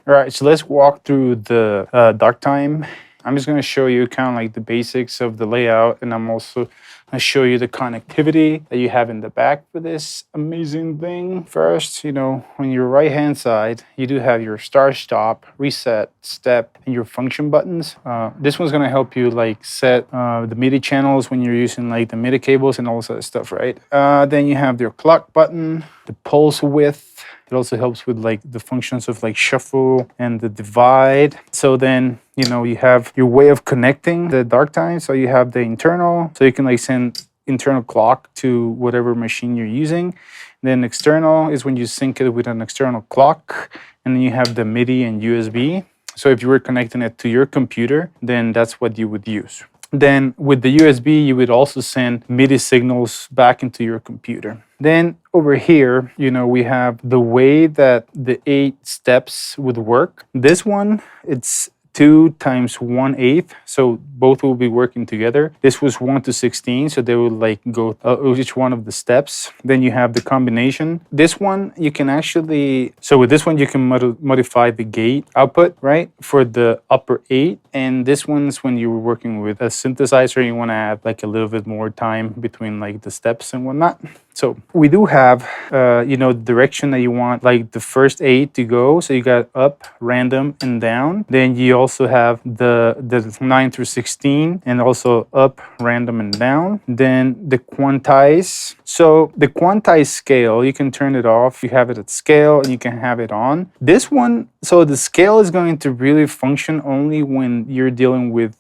All right, so let's walk through the Dark Time. I'm just going to show you kind of like the basics of the layout, and I'm also going to show you the connectivity that you have in the back for this amazing thing. First, you know, on your right hand side, you do have your start, stop, reset, step, and your function buttons. This one's going to help you like set the MIDI channels when you're using like the MIDI cables and all that stuff, right? Then you have your clock button, the pulse width. It also helps with like the functions of like shuffle and the divide. So then, you know, you have your way of connecting the Dark Time. So you have the internal, so you can like send internal clock to whatever machine you're using. Then external is when you sync it with an external clock. And then you have the MIDI and USB. So if you were connecting it to your computer, then that's what you would use. Then with the USB, you would also send MIDI signals back into your computer. Then over here, you know, we have the way that the 8 steps would work. This one, it's 2 times 1/8, so both will be working together. This was 1 to 16, so they would like go each one of the steps. Then you have the combination. This one you can actually, so with this one you can modify the gate output, right, for the upper 8. And this one's when you were working with a synthesizer, you want to add like a little bit more time between like the steps and whatnot. So we do have, you know, the direction that you want, like the first 8 to go. So you got up, random, and down. Then you also have the 9 through 16, and also up, random, and down. Then the quantize. So the quantize scale, you can turn it off. You have it at scale, and you can have it on. This one, so the scale is going to really function only when you're dealing with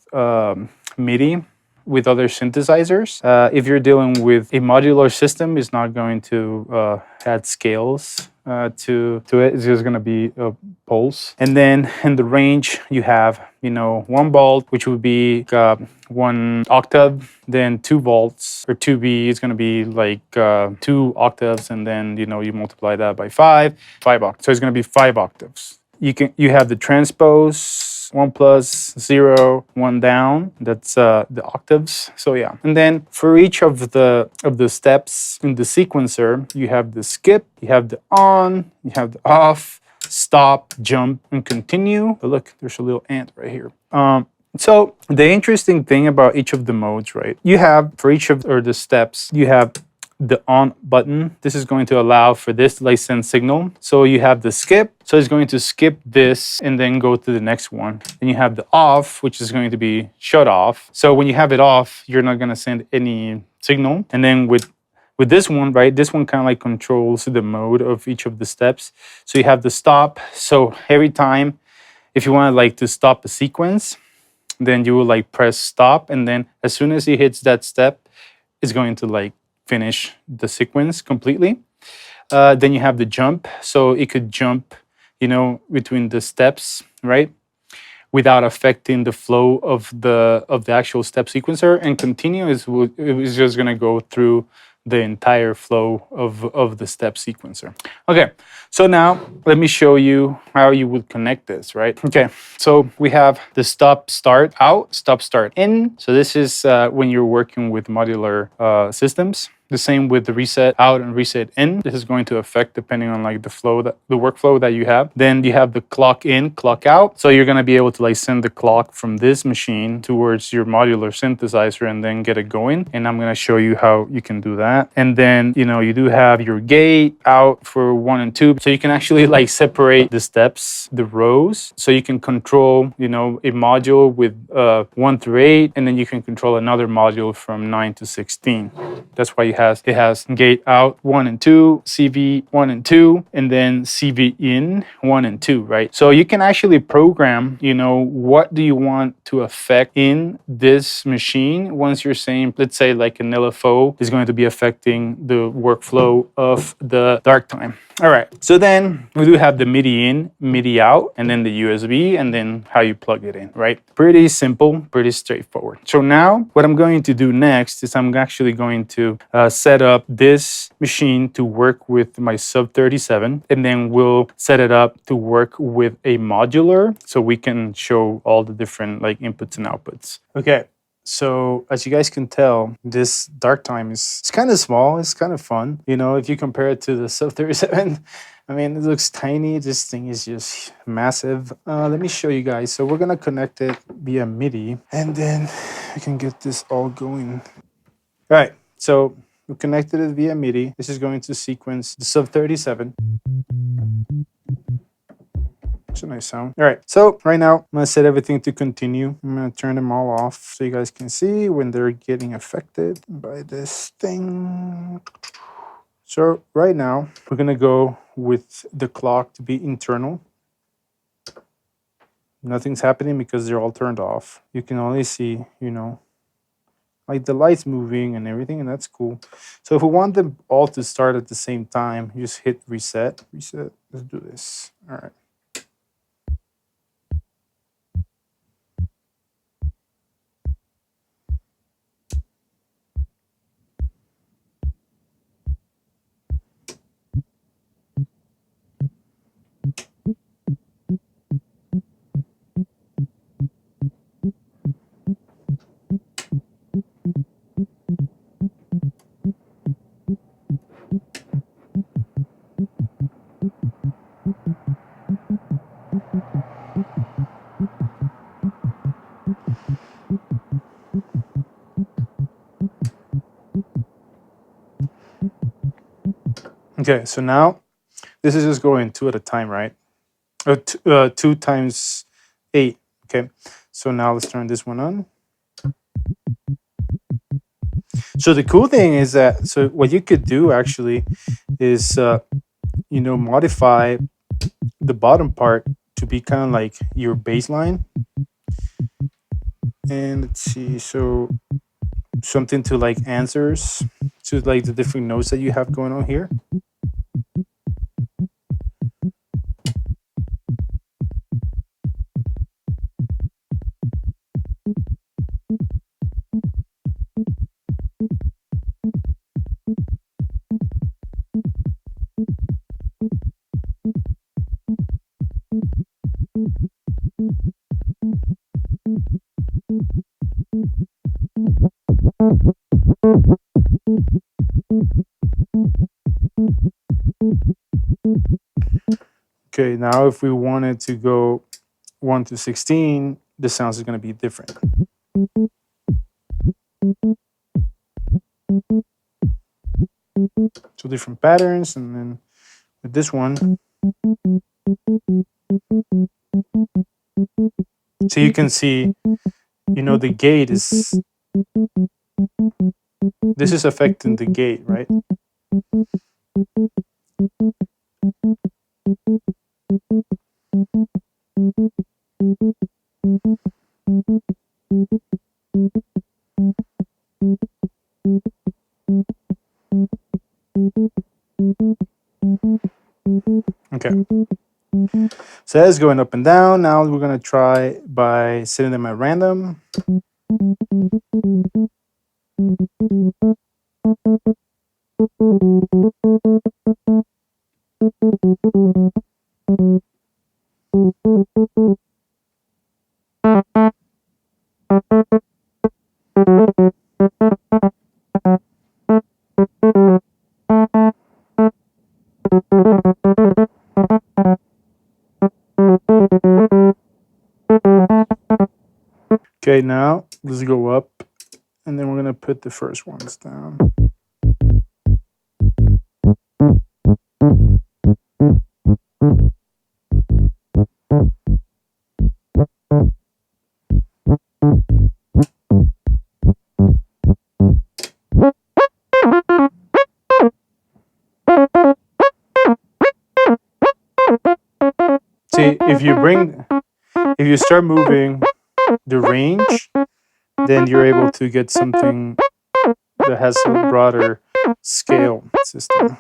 MIDI with other synthesizers. If you're dealing with a modular system, it's not going to add scales to it. It's just going to be a pulse. And then in the range, you have, you know, 1 volt, which would be 1 octave. Then 2 volts or 2B is going to be like 2 octaves, and then, you know, you multiply that by 5 octaves. So it's going to be 5 octaves. You have the transpose. 1 plus, 0, 1 down. That's the octaves. So yeah. And then for each of the steps in the sequencer, you have the skip, you have the on, you have the off, stop, jump, and continue. But look, there's a little ant right here. So the interesting thing about each of the modes, right? You have for each of the steps, you have the on button. This is going to allow for this to like send signal. So you have the skip, so it's going to skip this and then go to the next one. And you have the off, which is going to be shut off. So when you have it off, you're not going to send any signal. And then with this one, right, this one kind of like controls the mode of each of the steps. So you have the stop. So every time, if you want like to stop a sequence, then you will like press stop. And then as soon as it hits that step, it's going to like finish the sequence completely. Then you have the jump, so it could jump, you know, between the steps, right, without affecting the flow of the actual step sequencer. And continue is just going to go through the entire flow of the step sequencer. Okay, so now let me show you how you would connect this, right? Okay, so we have the stop start out, stop start in. So this is when you're working with modular systems. The same with the reset out and reset in. This is going to affect depending on like the workflow that you have. Then you have the clock in, clock out. So you're going to be able to like send the clock from this machine towards your modular synthesizer and then get it going. And I'm going to show you how you can do that. And then, you know, you do have your gate out for 1 and 2. So you can actually like separate the steps, the rows. So you can control, you know, a module with 1 through 8, and then you can control another module from 9 to 16. That's why it has gate out 1 and 2, CV 1 and 2, and then CV in 1 and 2, right? So you can actually program, you know, what do you want to affect in this machine once you're saying, let's say like an LFO is going to be affecting the workflow of the Dark Time. All right, so then we do have the MIDI in, MIDI out, and then the USB, and then how you plug it in, right? Pretty simple, pretty straightforward. So now what I'm going to do next is I'm actually going to set up this machine to work with my Sub 37, and then we'll set it up to work with a modular so we can show all the different like inputs and outputs. Okay. So as you guys can tell, this Dark Time is kind of small. It's kind of fun. You know, if you compare it to the Sub 37, I mean, it looks tiny. This thing is just massive. Let me show you guys. So we're gonna connect it via MIDI, and then we can get this all going. All right, so we connected it via MIDI. This is going to sequence the sub 37. It's a nice sound. All right, so right now I'm gonna set everything to continue. I'm gonna turn them all off so you guys can see when they're getting affected by this thing. So right now we're gonna go with the clock to be internal. Nothing's happening because they're all turned off. You can only see, you know, like the lights moving and everything, and that's cool. So if we want them all to start at the same time, you just hit reset. Reset. Let's do this. All right. Okay, so now this is just going 2 at a time, right? 2 times 8. Okay, so now let's turn this one on. So the cool thing is that, so what you could do actually is, you know, modify the bottom part to be kind of like your baseline. And let's see, so something to like answers to like the different notes that you have going on here. Okay, now if we wanted to go 1 to 16, the sounds is going to be different. So different patterns, and then with this one, so you can see, you know, the gate is, this is affecting the gate, right? Okay. So that's going up and down. Now we're going to try by setting them at random. Okay, now let's go up, and then we're going to put the first ones down. See, if you start moving the range, then you're able to get something that has a broader scale system.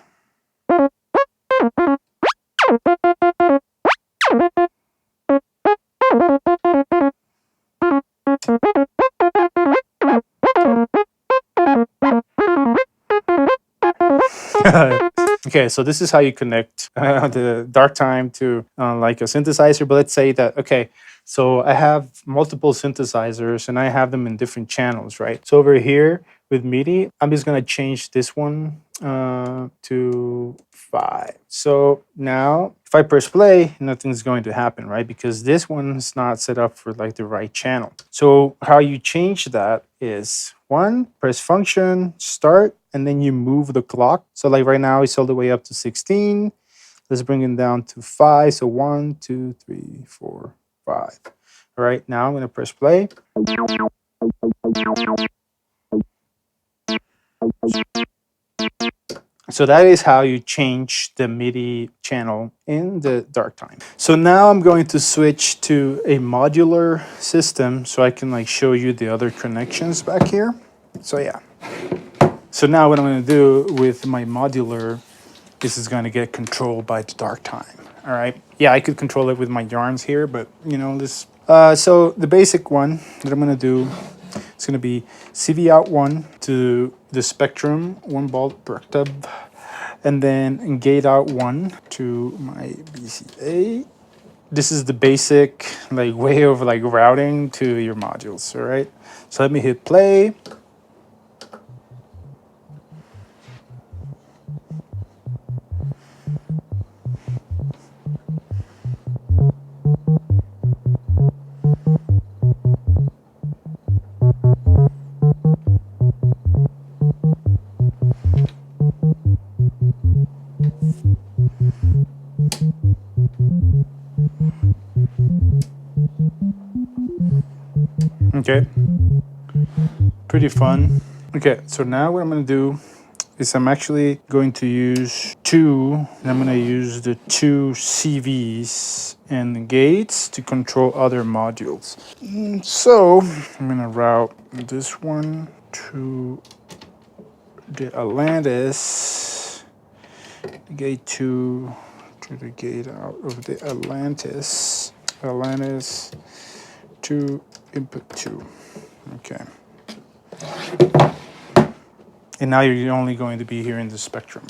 Okay, so this is how you connect the Dark Time to like a synthesizer. But let's say that, okay, so I have multiple synthesizers and I have them in different channels, right? So over here with MIDI, I'm just gonna change this one to 5. So now if I press play, nothing's going to happen, right? Because this one's not set up for like the right channel. So how you change that is one, press function, start, and then you move the clock. So like right now it's all the way up to 16. Let's bring it down to 5. So 1, 2, 3, 4, 5. All right, now I'm going to press play. So that is how you change the MIDI channel in the Dark Time. So now I'm going to switch to a modular system so I can like show you the other connections back here. So yeah. So now what I'm going to do with my modular, this is going to get controlled by the Dark Time. All right. Yeah, I could control it with my yarns here, but you know this. So the basic one that I'm going to do, it's going to be CV out 1 to the Spectrum 1 volt per octave, and then gate out 1 to my BCA. This is the basic like way of like routing to your modules. All right. So let me hit play. Okay. Pretty fun. Okay, so now what I'm going to do is I'm actually going to use 2, and I'm going to use the 2 CVs and the gates to control other modules. So I'm going to route this one to the Atlantis, gate 2 to the gate out of the Atlantis to input 2. Okay. And now you're only going to be here in the Spectrum.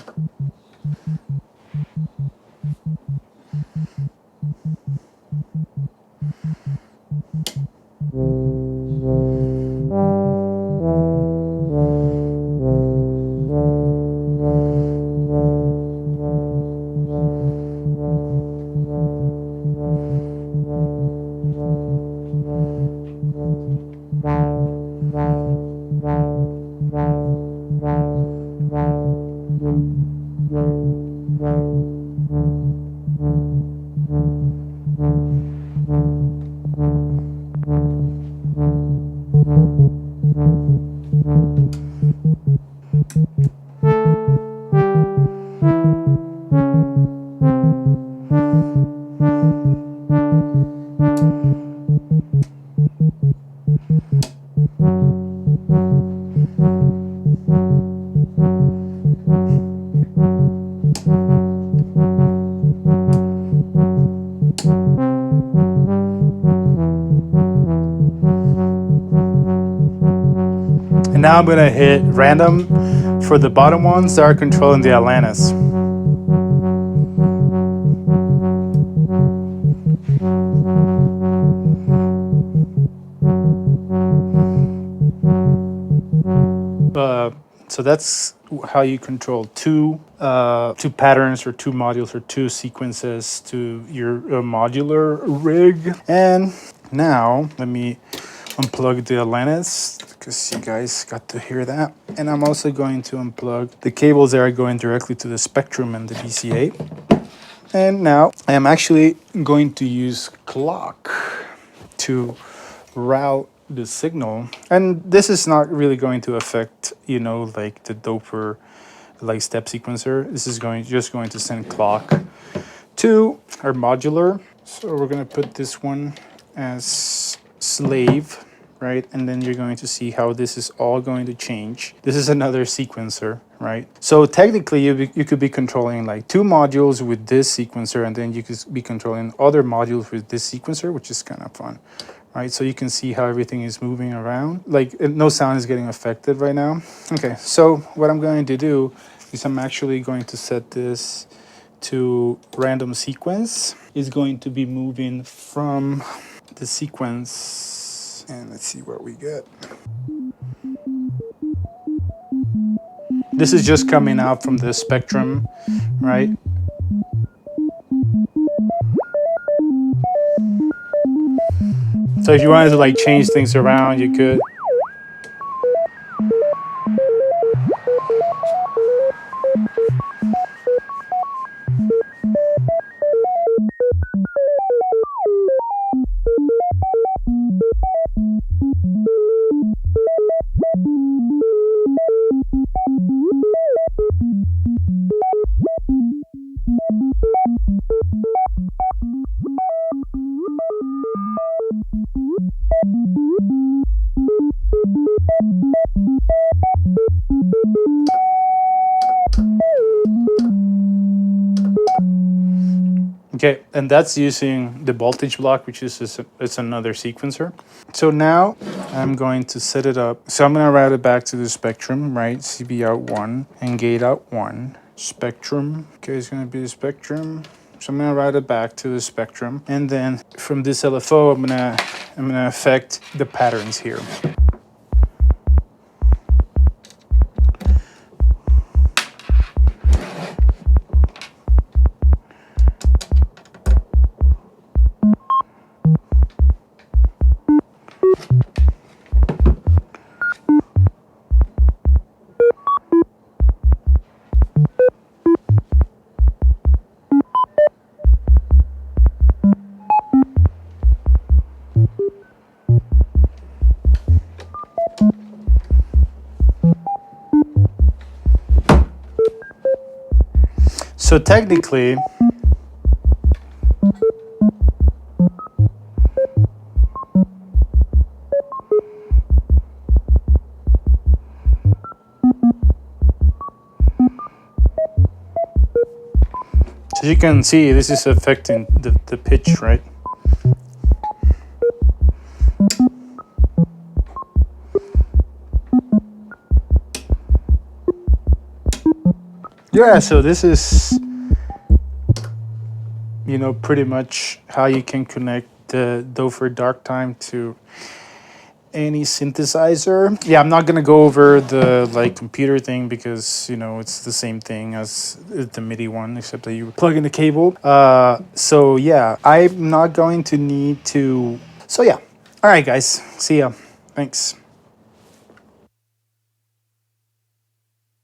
And now I'm going to hit random for the bottom ones that are controlling the Atlantis. So that's how you control two patterns or 2 modules or 2 sequences to your modular rig. And now let me unplug the Atlantis because you guys got to hear that. And I'm also going to unplug the cables that are going directly to the Spectrum and the BCA. And now I am actually going to use clock to route the signal. And this is not really going to affect, you know, like the Doepfer like step sequencer. This is just going to send clock to our modular. So we're going to put this one as slave, right? And then you're going to see how this is all going to change. This is another sequencer, right? So technically you could be controlling like 2 modules with this sequencer, and then you could be controlling other modules with this sequencer, which is kind of fun, right? So you can see how everything is moving around. Like no sound is getting affected right now. Okay, so what I'm going to do is I'm actually going to set this to random sequence. Is going to be moving from the sequence, and let's see what we get. This is just coming out from the Spectrum, right? So if you wanted to like change things around, you could. Okay, and that's using the voltage block, which is it's another sequencer. So now I'm going to set it up. So I'm going to route it back to the Spectrum, right? CB out 1 and gate out 1. Spectrum, okay, it's going to be the Spectrum. So I'm going to route it back to the Spectrum. And then from this LFO, I'm going to affect the patterns here. So technically, so you can see this is affecting the pitch, right? Yeah, so this is, you know, pretty much how you can connect the Doepfer Dark Time to any synthesizer. Yeah, I'm not gonna go over the like computer thing because, you know, it's the same thing as the MIDI one, except that you plug in the cable. So yeah, I'm not going to need to. So yeah, all right, guys, see ya. Thanks.